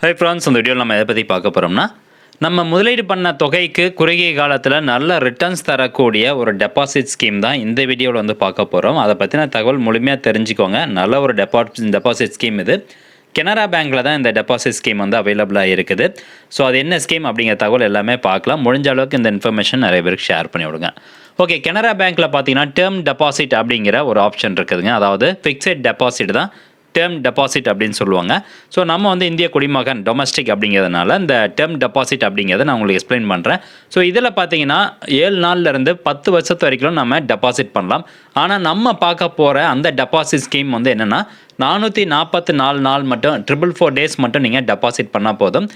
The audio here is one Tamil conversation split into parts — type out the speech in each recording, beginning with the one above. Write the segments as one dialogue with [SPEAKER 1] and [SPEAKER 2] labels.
[SPEAKER 1] ஹை ஃப்ரெண்ட்ஸ், இந்த வீடியோவில் நம்ம எதை பற்றி பார்க்க போகிறோம்னா, நம்ம முதலீடு பண்ண தொகைக்கு குறுகிய காலத்தில் நல்ல ரிட்டர்ன்ஸ் தரக்கூடிய ஒரு டெபாசிட் ஸ்கீம் தான் இந்த வீடியோவில் வந்து பார்க்க போகிறோம். அதை பற்றின தகவல் முழுமையாக தெரிஞ்சுக்கோங்க. நல்ல ஒரு டெபாசிட் ஸ்கீம் இது. கனரா பேங்க்கில் தான் இந்த டெபாசிட் ஸ்கீம் வந்து அவைலபிளாக இருக்குது. ஸோ அது என்ன ஸ்கீம் அப்படிங்கிற தகவல் எல்லாமே பார்க்கலாம். முடிஞ்ச அளவுக்கு இந்த இன்ஃபர்மேஷன் நிறைய பேருக்கு ஷேர் பண்ணி விடுங்க. ஓகே, கனரா பேங்க்கில் பார்த்தீங்கன்னா டேர்ம் டெபாசிட் அப்படிங்கிற ஒரு ஆப்ஷன் இருக்குதுங்க. அதாவது ஃபிக்ஸட் டெபாசிட் தான் டேர்ம் டெபாசிட் அப்படின்னு சொல்லுவாங்க. ஸோ நம்ம வந்து இந்திய குடிமகன் டொமஸ்டிக் அப்படிங்கிறதுனால இந்த டேர்ம் டெபாசிட் அப்படிங்கிறத நான் உங்களுக்கு எக்ஸ்பிளைன் பண்ணுறேன். ஸோ இதில் பார்த்தீங்கன்னா 7 நாள்லேருந்து 10 வருஷத்து வரைக்கும் நம்ம டெபாசிட் பண்ணலாம். ஆனால் நம்ம பார்க்க போகிற அந்த டெபாசிட் ஸ்கீம் வந்து என்னென்னா 444 நாள் மட்டும் 444 டேஸ் மட்டும் நீங்கள் டெபாசிட் பண்ணால் போதும்.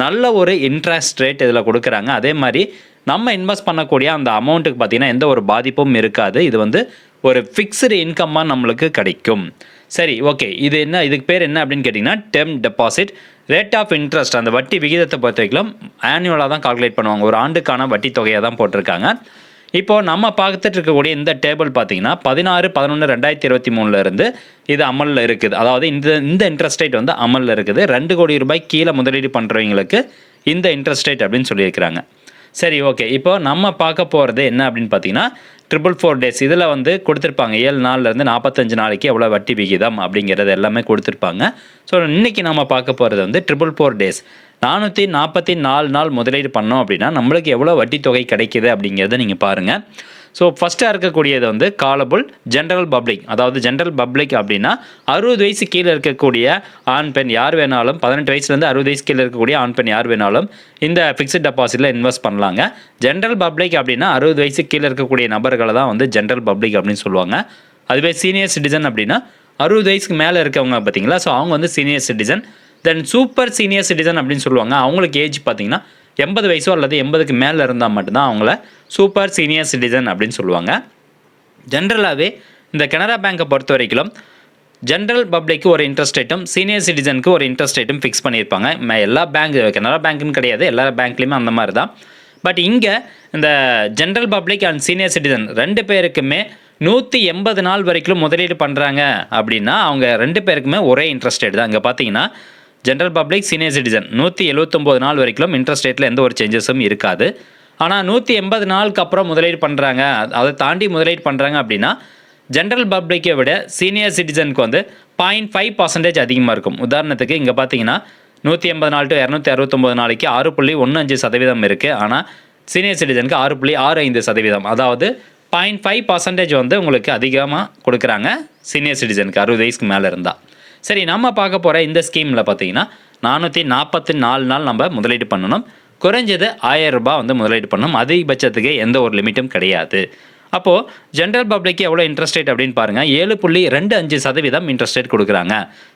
[SPEAKER 1] நல்ல ஒரு இன்ட்ரெஸ்ட் ரேட் இதில் கொடுக்குறாங்க. அதே மாதிரி நம்ம இன்வெஸ்ட் பண்ணக்கூடிய அந்த அமௌண்ட்டுக்கு பார்த்திங்கன்னா எந்த ஒரு பாதிப்பும் இருக்காது. இது வந்து ஒரு ஃபிக்ஸ்டு இன்கம்மாக நம்மளுக்கு கிடைக்கும். சரி, ஓகே, இது என்ன, இதுக்கு பேர் என்ன அப்படின்னு கேட்டிங்கன்னா term deposit. Rate of interest, அந்த வட்டி விகிதத்தை பொறுத்த வரைக்கும் ஆனுவலாக தான் கால்குலேட் பண்ணுவாங்க. ஒரு ஆண்டுக்கான வட்டி தொகையை தான் போட்டிருக்காங்க. இப்போது நம்ம பார்த்துட்டு இருக்கக்கூடிய இந்த டேபிள் பார்த்தீங்கன்னா 16/11/2023 இருந்து இது அமலில் இருக்குது. அதாவது இந்த இன்ட்ரெஸ்ட் ரேட் வந்து அமலில் இருக்குது. 2 கோடி ரூபாய் கீழே முதலீடு பண்ணுறவங்களுக்கு இந்த இன்ட்ரெஸ்ட் ரேட் அப்படின்னு சொல்லியிருக்கிறாங்க. சரி, ஓகே, இப்போ நம்ம பார்க்க போகிறது என்ன அப்படின்னு பார்த்தீங்கன்னா 444 டேஸ். இதில் வந்து கொடுத்துருப்பாங்க 7 நாள்லேருந்து 45 நாளைக்கு எவ்வளோ வட்டி விகிதம் அப்படிங்கிறது எல்லாமே கொடுத்துருப்பாங்க. ஸோ இன்றைக்கி நம்ம பார்க்க போகிறது வந்து 444 டேஸ். 444 நாள் முதலீடு பண்ணோம் அப்படின்னா நம்மளுக்கு எவ்வளோ வட்டி தொகை கிடைக்கிது அப்படிங்கிறத நீங்கள் பாருங்கள். ஸோ ஃபஸ்ட்டாக இருக்கக்கூடியது வந்து காலபுல் ஜென்ரல் பப்ளிக். அதாவது ஜென்ரல் பப்ளிக் அப்படின்னா 60 வயசு கீழே இருக்கக்கூடிய ஆண் பெண் யார் வேணாலும், 18 வயசுலேருந்து 60 வயசு கீழே இருக்கக்கூடிய ஆண் பெண் யார் வேணாலும் இந்த ஃபிக்ஸட் டெபாசிட்டில் இன்வெஸ்ட் பண்ணலாங்க. ஜென்ரல் பப்ளிக் அப்படின்னா 60 வயசு கீழே இருக்கக்கூடிய நபர்களை தான் வந்து ஜென்ரல் பப்ளிக் அப்படின்னு சொல்லுவாங்க. அதுவே சீனியர் சிட்டிசன் அப்படின்னா 60 வயசுக்கு மேலே இருக்கவங்க பார்த்தீங்களா, ஸோ அவங்க வந்து சீனியர் சிட்டிசன். தென் சூப்பர் சீனியர் சிட்டிசன் அப்படின்னு சொல்லுவாங்க. அவங்களுக்கு ஏஜ் பார்த்தீங்கன்னா 80 வயசோ அல்லது 80க்கு மேலே இருந்தால் மட்டும்தான் அவங்கள சூப்பர் சீனியர் சிட்டிசன் அப்படின்னு சொல்லுவாங்க. ஜென்ரலாகவே இந்த கனரா பேங்கை பொறுத்த வரைக்கும் ஜென்ரல் பப்ளிக்கு ஒரு இன்ட்ரெஸ்ட் ரேட்டும் சீனியர் சிட்டிசனுக்கு ஒரு இன்ட்ரெஸ்ட் ரேட்டும் ஃபிக்ஸ் பண்ணியிருப்பாங்க. எல்லா பேங்க், கனரா பேங்க்குன்னு கிடையாது, எல்லா பேங்க்லேயுமே அந்த மாதிரி தான். பட் இங்கே இந்த general public and senior citizen 2 பேருக்குமே 180 நாள் வரைக்கும் முதலீடு பண்ணுறாங்க அப்படின்னா அவங்க 2 பேருக்குமே ஒரே இன்ட்ரெஸ்ட் ரேட் தான். இங்கே பார்த்தீங்கன்னா ஜென்ரல் பப்ளிக் சீனியர் சிட்டிசன் 179 நாள் வரைக்கும் இன்ட்ரெஸ்ட் ரேட்டில் எந்த ஒரு சேஞ்சஸும் இருக்காது. ஆனால் 180 நாளுக்கு அப்புறம் முதலீடு பண்ணுறாங்க, அதை தாண்டி முதலீடு பண்ணுறாங்க அப்படின்னா ஜென்ரல் பப்ளிக்கை விட சீனியர் சிட்டிசனுக்கு வந்து 0.5% அதிகமாக இருக்கும். உதாரணத்துக்கு இங்கே பார்த்தீங்கன்னா 180 நாள் டு 269 நாளைக்கு 6.15% இருக்குது. ஆனால் சீனியர் சிட்டிசனுக்கு 6.65%. அதாவது 0.5% வந்து உங்களுக்கு அதிகமாக கொடுக்குறாங்க சீனியர் சிட்டிசனுக்கு 60 வயசுக்கு மேலே இருந்தால். சரி, நம்ம பார்க்க போகிற இந்த ஸ்கீமில் பார்த்தீங்கன்னா 444 நாள் நம்ம முதலீடு பண்ணணும். குறைஞ்சது 1000 ரூபாய் வந்து முதலீடு பண்ணணும். அதிகபட்சத்துக்கு எந்த ஒரு லிமிட்டும் கிடையாது. அப்போது ஜென்ரல் பப்ளிக்கு எவ்வளோ இன்ட்ரெஸ்ட் ரேட் அப்படின்னு பாருங்கள். 7.25% இன்ட்ரெஸ்ட் ரேட் கொடுக்குறாங்க.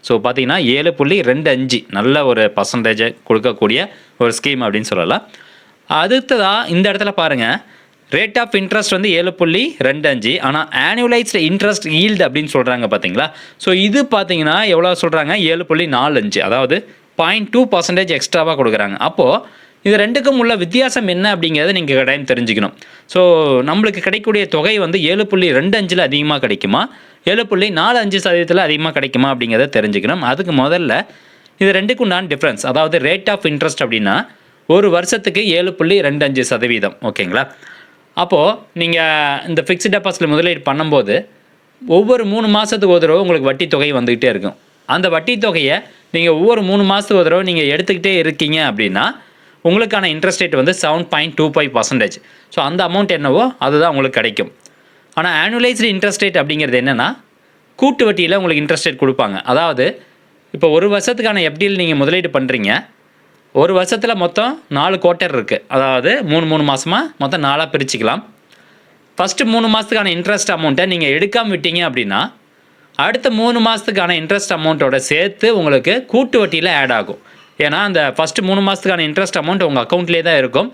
[SPEAKER 1] ஸோ பார்த்தீங்கன்னா 7.25 நல்ல ஒரு பர்சன்டேஜை கொடுக்கக்கூடிய ஒரு ஸ்கீம் அப்படின்னு சொல்லலாம். அடுத்ததாக இந்த இடத்துல பாருங்கள், ரேட் ஆஃப் இன்ட்ரெஸ்ட் வந்து 7.25. ஆனால் ஆனுவலைஸ்டு இன்ட்ரெஸ்ட் ஈல்டு அப்படின்னு சொல்கிறாங்க பார்த்தீங்களா. ஸோ இது பார்த்தீங்கன்னா எவ்வளோ சொல்கிறாங்க, 7.45. அதாவது 0.2% எக்ஸ்ட்ராவாக கொடுக்குறாங்க. அப்போது இது ரெண்டுக்கும் உள்ள வித்தியாசம் என்ன அப்படிங்கிறத நீங்கள் கட்டாயம் தெரிஞ்சுக்கணும். ஸோ நம்மளுக்கு கிடைக்கக்கூடிய தொகை வந்து 7.25 அதிகமாக கிடைக்குமா, 7.45% அதிகமாக கிடைக்குமா அப்படிங்கிறத தெரிஞ்சுக்கணும். அதுக்கு முதல்ல இது ரெண்டுக்கும் உண்டான டிஃப்ரென்ஸ், அதாவது ரேட் ஆஃப் இன்ட்ரெஸ்ட் அப்படின்னா ஒரு வருஷத்துக்கு 7.25%. ஓகேங்களா. அப்போது நீங்கள் இந்த ஃபிக்ஸ்ட் டெபாசிட்டில் முதலீடு பண்ணும்போது ஒவ்வொரு 3 மாதத்துக்கு ஒரு தடவை உங்களுக்கு வட்டி தொகை வந்துக்கிட்டே இருக்கும். அந்த வட்டி தொகையை நீங்கள் ஒவ்வொரு 3 மாதத்துக்கு ஒரு தடவை நீங்கள் எடுத்துக்கிட்டே இருக்கீங்க அப்படின்னா உங்களுக்கான இன்ட்ரெஸ்ட் ரேட் வந்து 7.25%. ஸோ அந்த அமௌண்ட் என்னவோ அதுதான் உங்களுக்கு கிடைக்கும். ஆனால் ஆனுவலைஸ்டு இன்ட்ரெஸ்ட் ரேட் அப்படிங்கிறது என்னென்னா கூட்டு வட்டியில் உங்களுக்கு இன்ட்ரெஸ்ட் ரேட் கொடுப்பாங்க. அதாவது இப்போ ஒரு வருஷத்துக்கான எஃப்டியில் நீங்கள் முதலீடு பண்ணுறீங்க. ஒரு வருஷத்தில் மொத்தம் 4 குவார்ட்டர் இருக்குது. அதாவது 3 மாதமாக மொத்தம் 4ஆக பிரிச்சுக்கலாம். ஃபஸ்ட்டு 3 மாதத்துக்கான இன்ட்ரெஸ்ட் அமௌண்ட்டை நீங்கள் எடுக்காமல் விட்டீங்க அப்படின்னா அடுத்த 3 மாதத்துக்கான இன்ட்ரெஸ்ட் அமௌண்ட்டோட சேர்த்து உங்களுக்கு கூட்டு வட்டியில் ஆட் ஆகும். ஏன்னா அந்த ஃபஸ்ட்டு 3 மாதத்துக்கான இன்ட்ரெஸ்ட் அமௌண்ட் உங்கள் அக்கௌண்ட்லேயே தான் இருக்கும்.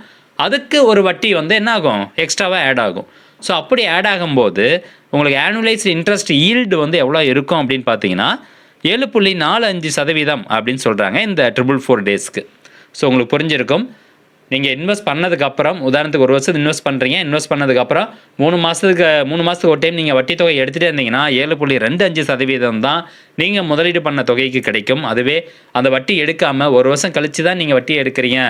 [SPEAKER 1] அதுக்கு ஒரு வட்டி வந்து என்ன ஆகும், எக்ஸ்ட்ராவாக ஆட் ஆகும். ஸோ அப்படி ஆட் ஆகும்போது உங்களுக்கு ஆனுவலைஸ்டு இன்ட்ரெஸ்ட் ஈல்டு வந்து எவ்வளோ இருக்கும் அப்படின்னு பார்த்தீங்கன்னா 7.45% அப்படின்னு சொல்கிறாங்க இந்த 444 டேஸ்க்கு. ஸோ உங்களுக்கு புரிஞ்சிருக்கும். நீங்கள் இன்வெஸ்ட் பண்ணதுக்கப்புறம் உதாரணத்துக்கு 1 வருஷத்துக்கு இன்வெஸ்ட் பண்ணுறீங்க. இன்வெஸ்ட் பண்ணதுக்கப்புறம் 3 மாதத்துக்கு ஒரு டைம் நீங்கள் வட்டி தொகை எடுத்துகிட்டே இருந்தீங்கன்னா 7.25% தான் நீங்கள் முதலீடு பண்ண தொகைக்கு கிடைக்கும். அதுவே அந்த வட்டி எடுக்காமல் 1 வருஷம் கழித்து தான் நீங்கள் வட்டி எடுக்கிறீங்க,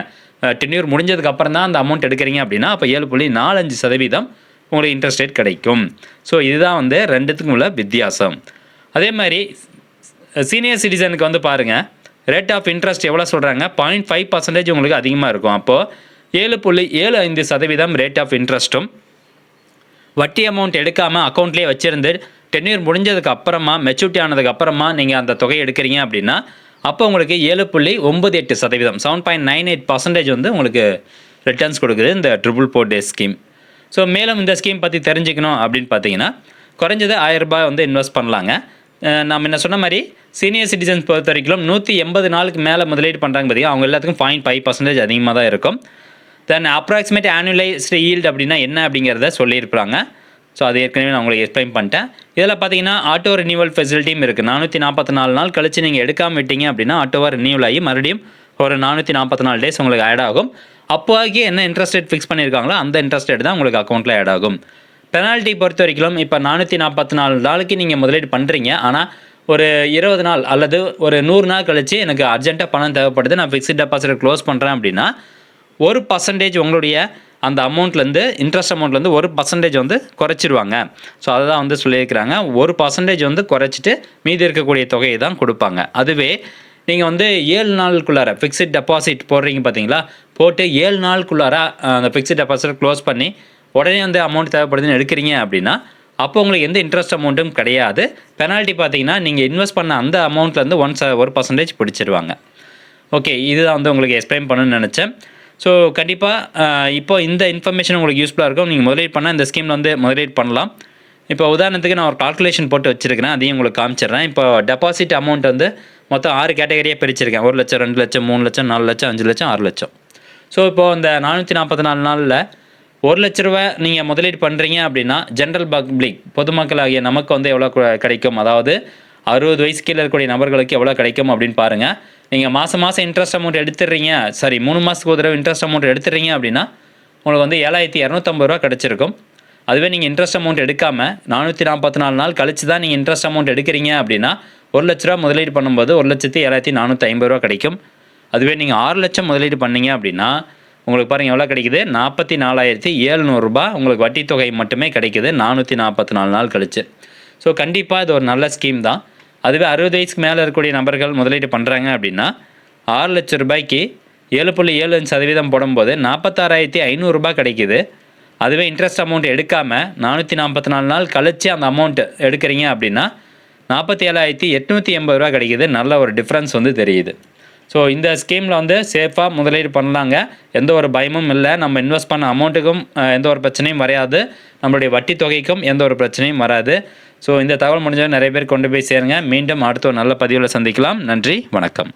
[SPEAKER 1] டென்யூர் முடிஞ்சதுக்கப்புறம் தான் அந்த அமௌண்ட் எடுக்கிறீங்க அப்படின்னா அப்போ 7.45% உங்களுக்கு இன்ட்ரெஸ்ட் ரேட் கிடைக்கும். ஸோ இதுதான் வந்து ரெண்டுத்துக்கும் உள்ள வித்தியாசம். அதே மாதிரி சீனியர் சிட்டிசனுக்கு வந்து பாருங்கள், ரேட் ஆஃப் இன்ட்ரெஸ்ட் எவ்வளோ சொல்கிறாங்க, 0.5% உங்களுக்கு அதிகமாக இருக்கும். அப்போது 7.75% ரேட் ஆஃப் இன்ட்ரெஸ்ட்டும் வட்டி அமௌண்ட் எடுக்காமல் அக்கௌண்ட்லேயே வச்சுருந்து டென்யூர் முடிஞ்சதுக்கு அப்புறமா மெச்சூரிட்டி ஆனதுக்கு அப்புறமா நீங்கள் அந்த தொகையை எடுக்கிறீங்க அப்படின்னா அப்போ உங்களுக்கு 7.98% 7.98% வந்து உங்களுக்கு ரிட்டர்ன்ஸ் கொடுக்குது இந்த 444 டேஸ் ஸ்கீம். ஸோ மேலும் இந்த ஸ்கீம் பற்றி தெரிஞ்சுக்கணும் அப்படின்னு பார்த்தீங்கன்னா குறைஞ்சது 1000 ரூபாய் வந்து இன்வெஸ்ட் பண்ணலாங்க. நம்ம என்ன சொன்ன மாதிரி சீனியர் சிட்டிசன்ஸ் பொறுத்த வரைக்கும் 180 நாளுக்கு மேலே முதலீடு பண்ணுறாங்க பார்த்தீங்கன்னா அவங்க எல்லாத்துக்கும் 0.5% அதிகமாக தான் இருக்கும். தென் அப்ராக்சிமேட் ஆனுவலைஸ்டு ஈல்டு அப்படின்னா என்ன அப்படிங்கிறத சொல்லியிருப்பாங்க. ஸோ அது ஏற்கனவே நான் உங்களுக்கு எக்ஸ்பிளைன் பண்ணிட்டேன். இதில் பார்த்தீங்கன்னா ஆட்டோ ரினியூவல் ஃபெசிலிட்டியும் இருக்குது. 444 நாள் கழிச்சு நீங்கள் எடுக்காமல் விட்டீங்க அப்படின்னா ஆட்டோவாக ரினியூவல் ஆகி மறுபடியும் ஒரு 444 டேஸ் உங்களுக்கு ஆட் ஆகும். அப்போதைக்கு என்ன இன்ட்ரெஸ்ட் ரேட் ஃபிக்ஸ் பண்ணியிருக்காங்களோ அந்த இன்ட்ரெஸ்ட் ரேட் தான் உங்களுக்கு அக்கௌண்ட்டில் ஆட் ஆகும். பெனால்ட்டி பொறுத்த வரைக்கும் இப்போ 444 நாளுக்கு நீங்கள் முதலீடு பண்ணுறீங்க, ஆனால் ஒரு 20 நாள் அல்லது ஒரு 100 நாள் கழிச்சு எனக்கு அர்ஜென்ட்டாக பணம் தேவைப்படுது, நான் ஃபிக்ஸ்ட் டெபாசிட் க்ளோஸ் பண்ணுறேன் அப்படின்னா 1% உங்களுடைய அந்த அமௌண்ட்லேருந்து இன்ட்ரெஸ்ட் அமௌண்ட்லேருந்து 1% வந்து குறைச்சிடுவாங்க. ஸோ அதை தான் வந்து சொல்லியிருக்கிறாங்க. 1% வந்து குறைச்சிட்டு மீதி இருக்கக்கூடிய தொகையை தான் கொடுப்பாங்க. அதுவே நீங்கள் வந்து 7 நாளுக்குள்ளார ஃபிக்ஸ்ட் டெபாசிட் போடுறீங்க பார்த்தீங்களா, போட்டு 7 நாளுக்குள்ளார அந்த ஃபிக்ஸ்ட் டெபாசிட் க்ளோஸ் பண்ணி உடனே வந்து அமௌண்ட் தேவைப்படுதுன்னு எடுக்கிறீங்க அப்படின்னா அப்போ உங்களுக்கு எந்த இன்ட்ரெஸ்ட் அமௌண்ட்டும் கிடையாது. பெனால்ட்டி பார்த்தீங்கன்னா நீங்கள் இன்வெஸ்ட் பண்ண அந்த அமௌண்ட்லேருந்து 1% பிடிச்சிடுவாங்க. ஓகே, இதுதான் வந்து உங்களுக்கு எக்ஸ்பிளைன் பண்ணணும்னு நினச்சேன். ஸோ கண்டிப்பாக இப்போ இந்த இன்ஃபர்மேஷன் உங்களுக்கு யூஸ்ஃபுல்லாக இருக்கும். நீங்கள் முதலீடு பண்ணால் இந்த ஸ்கீமில் வந்து முதலீடு பண்ணலாம். இப்போ உதாரணத்துக்கு நான் ஒரு கால்குலேஷன் போட்டு வச்சுருக்கிறேன், அதையும் உங்களுக்கு காமிச்சிடுறேன். இப்போ டெபாசிட் அமௌண்ட் வந்து மொத்தம் 6 கேட்டகரியாக பிரிச்சிருக்கேன். 1 லட்சம், 2 லட்சம், 3 லட்சம், 4 லட்சம், 5 லட்சம், 6 லட்சம். ஸோ இப்போது இந்த 444 நாளில் 1 லட்ச ரூபா நீங்கள் முதலீடு பண்ணுறீங்க அப்படின்னா ஜென்ரல் பப்ளிக் பொதுமக்கள் ஆகிய நமக்கு வந்து எவ்வளோ கிடைக்கும், அதாவது 60 வயசு கீழே இருக்கக்கூடிய நபர்களுக்கு எவ்வளோ கிடைக்கும் அப்படின்னு பாருங்கள். நீங்கள் மாதம் இன்ட்ரெஸ்ட் அமௌண்ட் எடுத்துடுறீங்க, சரி 3 மாதத்துக்கு ஒரு தடவை இன்ட்ரெஸ்ட் அமௌண்ட் எடுத்துடுறீங்க அப்படின்னா உங்களுக்கு வந்து 7250 ரூபா கிடச்சிருக்கும். அதுவே நீங்கள் இன்ட்ரெஸ்ட் அமௌண்ட் எடுக்காமல் 444 நாள் கழிச்சு தான் நீங்கள் இன்ட்ரெஸ்ட் அமௌண்ட் எடுக்கிறீங்க அப்படின்னா 1 லட்ச ரூபா முதலீடு பண்ணும்போது 1,7450 ரூபா கிடைக்கும். அதுவே நீங்கள் 6 லட்சம் முதலீடு பண்ணீங்க அப்படின்னா உங்களுக்கு பாருங்கள் எவ்வளோ கிடைக்குது, 44,700 ரூபா உங்களுக்கு வட்டி தொகை மட்டுமே கிடைக்குது 444 நாள் கழிச்சு. ஸோ கண்டிப்பாக இது ஒரு நல்ல ஸ்கீம் தான். அதுவே 60 வயசுக்கு மேலே இருக்கக்கூடிய நபர்கள் முதலீடு பண்ணுறாங்க அப்படின்னா 6 லட்ச ரூபாய்க்கு 7.75% போடும்போது 46,500 ரூபா கிடைக்குது. அதுவே இன்ட்ரெஸ்ட் அமௌண்ட் எடுக்காமல் 444 நாள் கழிச்சு அந்த அமௌண்ட் எடுக்கிறீங்க அப்படின்னா 47,880 ரூபா கிடைக்குது. நல்ல ஒரு டிஃப்ரென்ஸ் வந்து தெரியுது. ஸோ இந்த ஸ்கீமில் வந்து சேஃபாக முதலீடு பண்ணலாங்க, எந்த ஒரு பயமும் இல்லை. நம்ம இன்வெஸ்ட் பண்ண அமௌண்ட்டுக்கும் எந்த ஒரு பிரச்சனையும் வராது, நம்மளுடைய வட்டி தொகைக்கும் எந்த ஒரு பிரச்சனையும் வராது. ஸோ இந்த தகவல் முடிஞ்சவங்க நிறைய பேர் கொண்டு போய் சேருங்க. மீண்டும் அடுத்த ஒரு நல்ல பதிவில் சந்திக்கலாம். நன்றி, வணக்கம்.